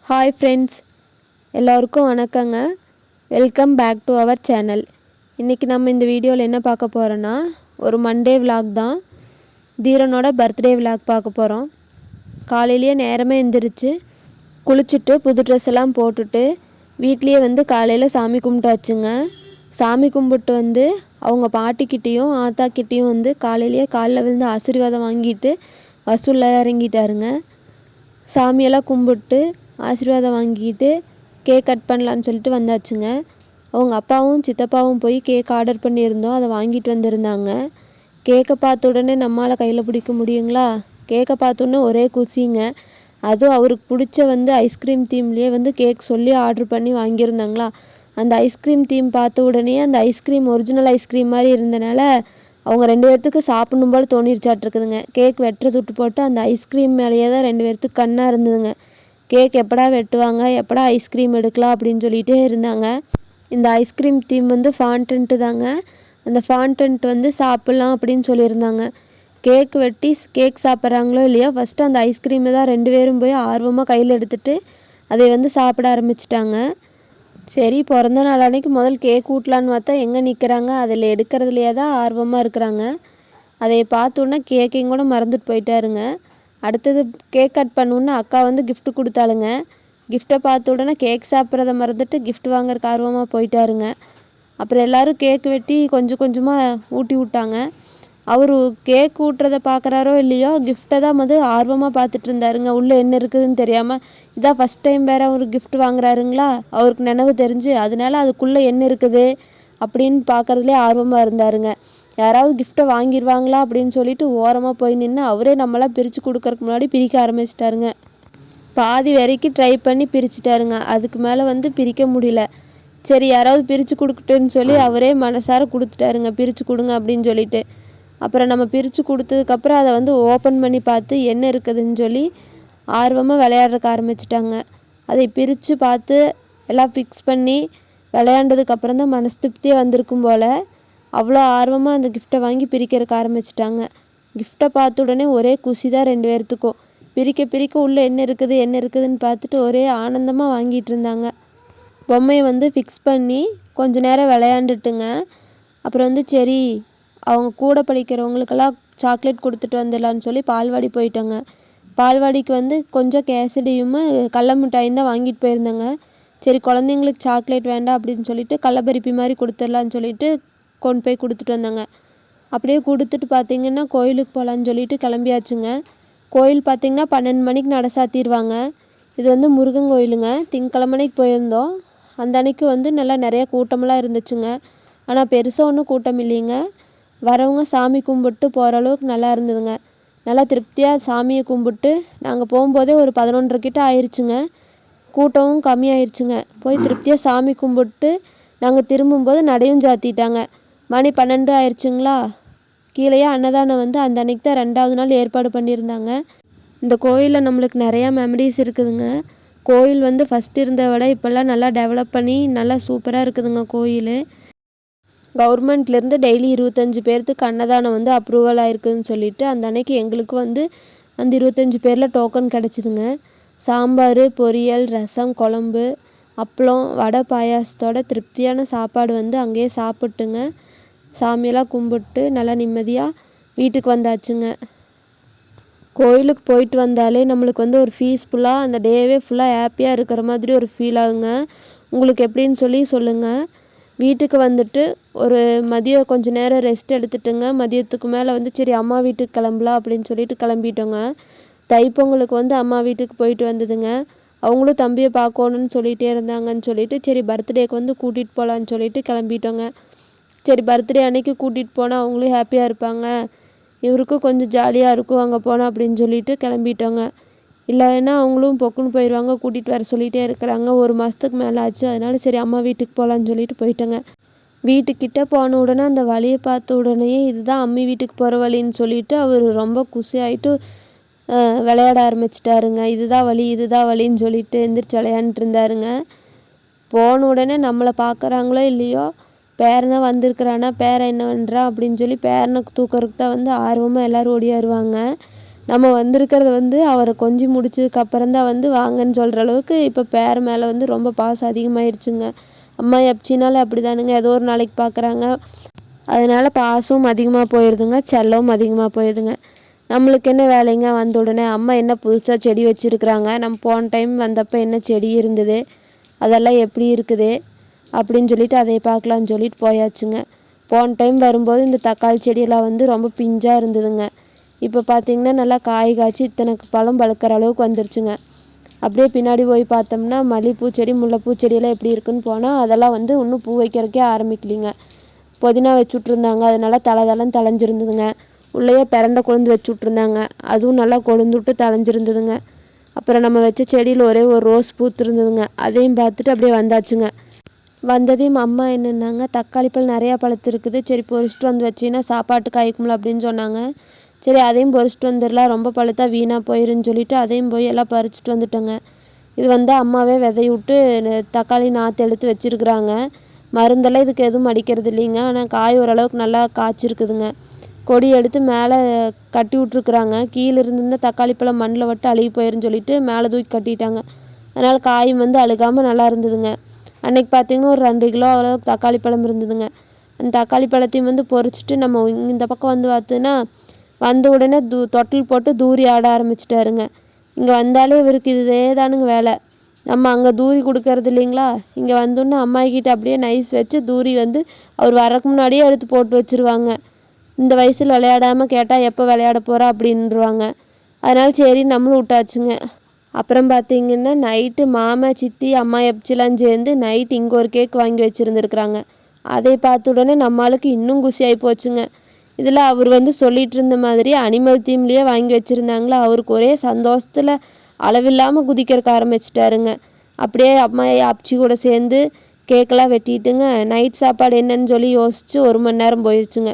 Hi friends, எல்லோருக்கும் வணக்கங்க. Welcome back to our channel. இன்றைக்கி நம்ம இந்த வீடியோவில் என்ன பார்க்க போகிறோன்னா, ஒரு மண்டே விலாக் தான். தீரனோட பர்த்டே விலாக் பார்க்க போகிறோம். காலையிலேயே நேரமே எழுந்திரிச்சு குளிச்சுட்டு புது ட்ரெஸ் எல்லாம் போட்டுட்டு வீட்லேயே காலையில் சாமி கும்பிட்டாச்சுங்க. சாமி கும்பிட்டு அவங்க பாட்டிக்கிட்டேயும் ஆத்தாக்கிட்டேயும் காலையிலேயே காலில் விழுந்து ஆசீர்வாதம் வாங்கிட்டு வசூலில் இறங்கிட்டாருங்க. சாமியெல்லாம் கும்பிட்டு ஆசீர்வாதம் வாங்கிட்டு கேக் கட் பண்ணலான்னு சொல்லிட்டு வந்தாச்சுங்க. அவங்க அப்பாவும் சித்தப்பாவும் போய் கேக் ஆர்டர் பண்ணியிருந்தோம், அதை வாங்கிட்டு வந்திருந்தாங்க. கேக்கை பார்த்த உடனே நம்மளால் கையில் பிடிக்க முடியுங்களா? கேக்கை பார்த்தோன்னே ஒரே குசிங்க. அதுவும் அவருக்கு பிடிச்ச ஐஸ்கிரீம் தீம்லேயே கேக் சொல்லி ஆர்டர் பண்ணி வாங்கியிருந்தாங்களா. அந்த ஐஸ்கிரீம் தீம் பார்த்த உடனே அந்த ஐஸ்கிரீம் ஒரிஜினல் ஐஸ்கிரீம் மாதிரி இருந்தனால அவங்க 2 பேர்த்துக்கு சாப்பிடணும் போல் தோணிருச்சாட்ருக்குதுங்க. கேக் வெட்டுறது விட்டு போட்டு அந்த ஐஸ்கிரீம் மேலேயே தான் 2 பேர்த்துக்கு கண்ணாக இருந்ததுங்க. கேக் எப்படா வெட்டுவாங்க, எப்படா ஐஸ்கிரீம் எடுக்கலாம் அப்படின்னு சொல்லிகிட்டே இருந்தாங்க. இந்த ஐஸ்கிரீம் தீம் ஃபாண்டன்ட்டு தாங்க. அந்த ஃபாண்டன்ட் சாப்பிட்லாம் அப்படின்னு சொல்லியிருந்தாங்க. கேக் வெட்டி கேக் சாப்பிட்றாங்களோ இல்லையோ, ஃபஸ்ட்டு அந்த ஐஸ்கிரீமை தான் 2 பேரும் போய் ஆர்வமாக கையில் எடுத்துகிட்டு அதை சாப்பிட ஆரம்பிச்சிட்டாங்க. சரி, பிறந்த நாள் அன்னைக்கு முதல் கேக் ஊட்டலான்னு பார்த்தா எங்கே நிற்கிறாங்க, அதில் எடுக்கிறதுலையே தான் ஆர்வமாக இருக்கிறாங்க. அதை பார்த்தோன்னா கேக்கையும் கூட மறந்துட்டு போயிட்டாருங்க. அடுத்தது கேக் கட் பண்ணோன்னு அக்கா கிஃப்ட் கொடுத்தாளுங்க. கிஃப்ட்டை பார்த்த உடனே கேக் சாப்பிட்றத மறந்துட்டு கிஃப்ட் வாங்குறதுக்கு ஆர்வமாக போயிட்டாருங்க. அப்புறம் எல்லோரும் கேக் வெட்டி கொஞ்சம் கொஞ்சமாக ஊட்டி விட்டாங்க. அவர் கேக் ஊட்டுறதை பார்க்குறாரோ இல்லையோ, கிஃப்ட்டை தான் ஆர்வமாக பார்த்துட்டு இருந்தாருங்க. உள்ளே என்ன இருக்குதுன்னு தெரியாமல். இதான் ஃபஸ்ட் டைம் வேறு அவர் கிஃப்ட் வாங்குறாருங்களா, அவருக்கு நினைவு தெரிஞ்சு, அதனால அதுக்குள்ளே என்ன இருக்குது அப்படின்னு பார்க்குறதுலே ஆர்வமாக இருந்தாருங்க. யாராவது கிஃப்ட்டை வாங்கிடுவாங்களா அப்படின்னு சொல்லிட்டு ஓரமாக போய் நின்று அவரே நம்மளாம் பிரித்து கொடுக்கறதுக்கு முன்னாடி பிரிக்க ஆரம்பிச்சிட்டாருங்க. பாதி வரைக்கும் ட்ரை பண்ணி பிரிச்சுட்டாருங்க. அதுக்கு மேலே பிரிக்க முடியல. சரி, யாராவது பிரித்து கொடுக்கட்டுன்னு சொல்லி அவரே மனசார கொடுத்துட்டாருங்க. பிரித்து கொடுங்க அப்படின்னு சொல்லிட்டு. அப்புறம் நம்ம பிரித்து கொடுத்ததுக்கப்புறம் அதை ஓப்பன் பண்ணி பார்த்து என்ன இருக்குதுன்னு சொல்லி ஆர்வமாக விளையாடுறதுக்கு ஆரம்பிச்சிட்டாங்க. அதை பிரித்து பார்த்து எல்லாம் ஃபிக்ஸ் பண்ணி விளையாண்டதுக்கப்புறம் தான் மனசு திருப்தியாக வந்திருக்கும் போல். அவ்வளோ ஆர்வமாக அந்த கிஃப்ட்டை வாங்கி பிரிக்கிறதுக்கு ஆரம்பிச்சிட்டாங்க. கிஃப்ட்டை பார்த்த உடனே ஒரே குஷி தான் 2 பேர்த்துக்கும். பிரிக்க பிரிக்க உள்ளே என்ன இருக்குதுன்னு பார்த்துட்டு ஒரே ஆனந்தமாக வாங்கிட்டு இருந்தாங்க. பொம்மையை ஃபிக்ஸ் பண்ணி கொஞ்ச நேரம் விளையாண்டுட்டுங்க. அப்புறம் சரி, அவங்க கூட படிக்கிறவங்களுக்கெல்லாம் சாக்லேட் கொடுத்துட்டு வந்துடலான்னு சொல்லி பால்வாடி போயிட்டாங்க. பால்வாடிக்கு கொஞ்சம் கேசடியும் கடல மிட்டாயும் தான் வாங்கிட்டு போயிருந்தாங்க. சரி, குழந்தைங்களுக்கு சாக்லேட் வேண்டாம் அப்படின்னு சொல்லிட்டு கடலபருப்பி மாதிரி கொடுத்துடலான்னு சொல்லிட்டு கொண்டு போய் கொடுத்துட்டு வந்தாங்க. அப்படியே கொடுத்துட்டு பார்த்திங்கன்னா கோயிலுக்கு போகலான்னு சொல்லிட்டு கிளம்பியாச்சுங்க. கோயில் பார்த்திங்கன்னா 12 மணிக்கு நட சாத்திடுவாங்க. இது முருகன் கோயிலுங்க. திங்கக்கிழமைக்கு போயிருந்தோம். அந்த அன்னைக்கு நல்லா நிறைய கூட்டமெல்லாம் இருந்துச்சுங்க. ஆனால் பெருசாக ஒன்றும் கூட்டம் இல்லைங்க. வரவங்க சாமி கும்பிட்டு போகிற அளவுக்கு நல்லா இருந்ததுங்க. நல்லா திருப்தியாக சாமியை கும்பிட்டு நாங்கள் போகும்போதே ஒரு 11:30 கிட்ட ஆயிடுச்சுங்க. கூட்டமும் கம்மியாயிருச்சுங்க. போய் திருப்தியாக சாமி கும்பிட்டு நாங்கள் திரும்பும்போது நடையும் சாத்திட்டாங்க. மணி 12 ஆயிடுச்சுங்களா. கீழேயே அன்னதானம் அந்த அன்னைக்கு தான் 2வது நாள் ஏற்பாடு பண்ணியிருந்தாங்க. இந்த கோயிலில் நம்மளுக்கு நிறையா மெமரிஸ் இருக்குதுங்க. கோயில் ஃபஸ்ட்டு இருந்த விட இப்போல்லாம் நல்லா டெவலப் பண்ணி நல்லா சூப்பராக இருக்குதுங்க கோயில். கவர்மெண்ட்லேருந்து டெய்லி 25 பேர்த்துக்கு அன்னதானம் அப்ரூவல் ஆயிருக்குதுன்னு சொல்லிட்டு அந்த அன்னைக்கு எங்களுக்கு அந்த 25 பேரில் டோக்கன் கிடச்சிதுங்க. சாம்பார், பொரியல், ரசம், குழம்பு, அப்பளம், வடை, பாயாசத்தோட திருப்தியான சாப்பாடு அங்கேயே சாப்பிட்டுங்க. சாமியெல்லாம் கும்பிட்டு நல்லா நிம்மதியாக வீட்டுக்கு வந்தாச்சுங்க. கோயிலுக்கு போயிட்டு வந்தாலே நம்மளுக்கு ஒரு பீஸ்ஃபுல்லாக அந்த டேவே ஃபுல்லாக ஹாப்பியாக இருக்கிற மாதிரி ஒரு ஃபீல் ஆகுங்க. உங்களுக்கு எப்படின்னு சொல்லி சொல்லுங்கள். வீட்டுக்கு ஒரு மதியம் கொஞ்சம் நேரம் ரெஸ்ட் எடுத்துட்டுங்க. மதியத்துக்கு மேலே சரி அம்மா வீட்டுக்கு கிளம்பலாம் அப்படின்னு சொல்லிட்டு கிளம்பிட்டோங்க. தைப்பொங்கலுக்கு அம்மா வீட்டுக்கு போயிட்டு வந்ததுங்க. அவங்களும் தம்பியை பார்க்கணுன்னு சொல்லிகிட்டே இருந்தாங்கன்னு சொல்லிட்டு சரி பர்த்டேக்கு கூட்டிகிட்டு போகலான்னு சொல்லிட்டு கிளம்பிட்டோங்க. சரி, பர்த்டே அன்னைக்கு கூட்டிகிட்டு போனால் அவங்களும் ஹாப்பியாக இருப்பாங்க, இவருக்கும் கொஞ்சம் ஜாலியாக இருக்கும் அங்கே போனால் அப்படின்னு சொல்லிட்டு கிளம்பிட்டோங்க. இல்லைன்னா அவங்களும் பொக்குன்னு போயிடுவாங்க, கூட்டிகிட்டு வர சொல்லிகிட்டே இருக்கிறாங்க. 1 மாதத்துக்கு மேலே ஆச்சு. அதனால சரி அம்மா வீட்டுக்கு போகலான்னு சொல்லிட்டு போயிட்டோங்க. வீட்டுக்கிட்ட போன உடனே அந்த வழியை பார்த்த உடனேயே இதுதான் அம்மி வீட்டுக்கு போகிற வழின்னு சொல்லிட்டு அவர் ரொம்ப குஷியாயிட்டு விளையாட ஆரம்பிச்சிட்டாருங்க. இதுதான் வழின்னு சொல்லிட்டு எந்திரிச்சு விளையாண்டுட்டு இருந்தாருங்க. போன உடனே நம்மளை பார்க்குறாங்களோ இல்லையோ, பேரனை வந்திருக்கிறானா, பேரன் என்ன பண்ணுறான் அப்படின்னு சொல்லி பேரனை தூக்கறதுக்கு தான் ஆர்வமாக எல்லோரும் ஓடியாருவாங்க. நம்ம வந்திருக்கிறது வந்து அவரை கொஞ்சி முடிச்சதுக்கப்புறம் தான் வந்து வாங்கன்னு சொல்கிற அளவுக்கு இப்போ பேர் மேலே வந்து ரொம்ப பாசம் அதிகமாகிடுச்சுங்க. அம்மா எப்பச்சினாலும் அப்படி தானுங்க, ஏதோ ஒரு நாளைக்கு பார்க்குறாங்க, அதனால் பாசமும் அதிகமாக போயிடுதுங்க, செல்லவும் அதிகமாக போயிடுதுங்க. நம்மளுக்கு என்ன வேலைங்க, வந்த உடனே அம்மா என்ன புதுசாக செடி வச்சுருக்குறாங்க, நம்ம போன டைம் வந்தப்போ என்ன செடி இருந்தது, அதெல்லாம் எப்படி இருக்குது அப்படின்னு சொல்லிட்டு அதை பார்க்கலான்னு சொல்லிட்டு போயாச்சுங்க. போன டைம் வரும்போது இந்த தக்காளி செடியெல்லாம் வந்து ரொம்ப பிஞ்சாக இருந்ததுங்க. இப்போ பார்த்திங்கன்னா நல்லா காய் காய்ச்சி இத்தனை பழம் பழுக்கிற அளவுக்கு வந்துருச்சுங்க. அப்படியே பின்னாடி போய் பார்த்தோம்னா மல்லிகைப்பூ செடி முல்லைப்பூ செடியெல்லாம் எப்படி இருக்குன்னு போனால் அதெல்லாம் வந்து இன்னும் பூ வைக்கிறதுக்கே ஆரம்பிக்கலிங்க. புதினா வச்சு விட்ருந்தாங்க, அதனால தலை தலைஞ்சிருந்ததுங்க. உள்ளேயே பிரண்டை கொழுந்து வச்சு விட்ருந்தாங்க, அதுவும் நல்லா கொழுந்துவிட்டு தலைஞ்சிருந்ததுங்க. அப்புறம் நம்ம வச்ச செடியில் ஒரே ஒரு ரோஸ் பூத்துருந்ததுங்க, அதையும் பார்த்துட்டு அப்படியே வந்தாச்சுங்க. வந்ததையும் அம்மா என்னன்னாங்க, தக்காளி பழம் நிறையா பழுத்துருக்குது, சரி பொறிச்சிட்டு வந்து வச்சின்னா சாப்பாட்டுக்கு ஆயிக்கும்ல அப்படின்னு சொன்னாங்க. சரி அதையும் பொறிச்சிட்டு வந்துடலாம், ரொம்ப பழுத்தா வீணாக போயிருன்னு சொல்லிட்டு அதையும் போய் எல்லாம் பறிச்சுட்டு வந்துட்டோங்க. இது வந்து அம்மாவே விதைய விட்டு தக்காளி நாற்று எடுத்து வச்சுருக்குறாங்க. மருந்தெல்லாம் இதுக்கு எதுவும் அடிக்கிறது இல்லைங்க, ஆனால் காய் ஓரளவுக்கு நல்லா காய்ச்சிருக்குதுங்க. கொடி எடுத்து மேலே கட்டி விட்ருக்குறாங்க, கீழே இருந்திருந்தால் தக்காளி பழம் மண்ணில் விட்டு அழுகி போயிருன்னு சொல்லிட்டு மேலே தூக்கி கட்டிட்டாங்க. அதனால் காயும் வந்து அழுகாமல் நல்லா இருந்ததுங்க. அன்றைக்கி பார்த்திங்கன்னா ஒரு 2 கிலோ அளவுக்கு தக்காளி பழம் இருந்ததுங்க. அந்த தக்காளி பழத்தையும் வந்து பொறிச்சிட்டு நம்ம இந்த பக்கம் வந்து பார்த்தோன்னா வந்த உடனே தொட்டில் போட்டு தூரி ஆட ஆரம்பிச்சிட்டாருங்க. இங்கே வந்தாலே இவருக்கு இதே தானுங்க வேலை. நம்ம அங்கே தூரி கொடுக்கறது இல்லைங்களா, இங்கே வந்தோடனே அம்மாக்கிட்ட அப்படியே நைஸ் வச்சு தூரி வந்து அவர் வரக்கு முன்னாடியே எடுத்து போட்டு வச்சுருவாங்க. இந்த வயசில் விளையாடாமல் கேட்டால் எப்போ விளையாட போகிறா அப்படின்ருவாங்க. அதனால் சரி நம்மளும் விட்டாச்சுங்க. அப்புறம் பார்த்திங்கன்னா நைட்டு மாமா சித்தி அம்மா எப்பச்சிலாம் சேர்ந்து நைட்டு இங்கே ஒரு கேக் வாங்கி வச்சுருந்துருக்குறாங்க. அதை பார்த்த உடனே நம்மளுக்கு இன்னும் குஷி ஆகி போச்சுங்க. இதில் அவர் வந்து சொல்லிகிட்டு இருந்த மாதிரி அனிமல் தீம்லேயே வாங்கி வச்சுருந்தாங்களா, அவருக்கு ஒரே சந்தோஷத்தில் அளவில்லாமல் குதிக்கிறக்க ஆரம்பிச்சிட்டாருங்க. அப்படியே அம்மா அப்பச்சி கூட சேர்ந்து கேக்கெல்லாம் வெட்டிட்டுங்க நைட் சாப்பாடு என்னன்னு சொல்லி யோசித்து 1 மணி நேரம் போயிடுச்சுங்க.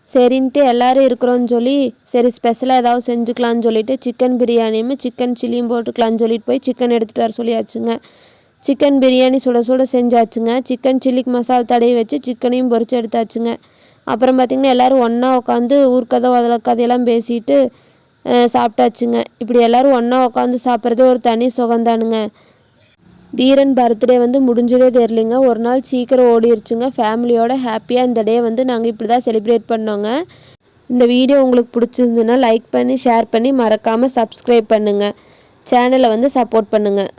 சரின்ட்டு எல்லோரும் இருக்கிறோன்னு சொல்லி சரி ஸ்பெஷலாக ஏதாவது செஞ்சுக்கலான்னு சொல்லிட்டு சிக்கன் பிரியாணியும் சிக்கன் சில்லியும் போட்டுக்கலான்னு சொல்லிட்டு போய் சிக்கன் எடுத்துகிட்டு வர சொல்லியாச்சுங்க. சிக்கன் பிரியாணி சுட சுட செஞ்சாச்சுங்க. சிக்கன் சில்லிக்கு மசாலா தடவி வச்சு சிக்கனையும் பொரிச்சு எடுத்தாச்சுங்க. அப்புறம் பார்த்திங்கன்னா எல்லோரும் ஒன்றா உட்காந்து ஊர்க்கதை உதல கதையெல்லாம் பேசிட்டு சாப்பிட்டாச்சுங்க. இப்படி எல்லோரும் ஒன்றா உட்காந்து சாப்பிட்றது ஒரு தனி சுகந்தானுங்க. தீரன் பர்த்டே வந்து முடிஞ்சதே தெரியலிங்க, ஒரு நாள் சீக்கிரம் ஓடிடுச்சுங்க. ஃபேமிலியோட ஹாப்பியாக இந்த டே வந்து நாங்கள் இப்படி தான் செலிப்ரேட் பண்ணோங்க. இந்த வீடியோ உங்களுக்கு பிடிச்சிருந்துன்னா லைக் பண்ணி ஷேர் பண்ணி மறக்காமல் சப்ஸ்கிரைப் பண்ணுங்கள். சேனலை வந்து சப்போர்ட் பண்ணுங்கள்.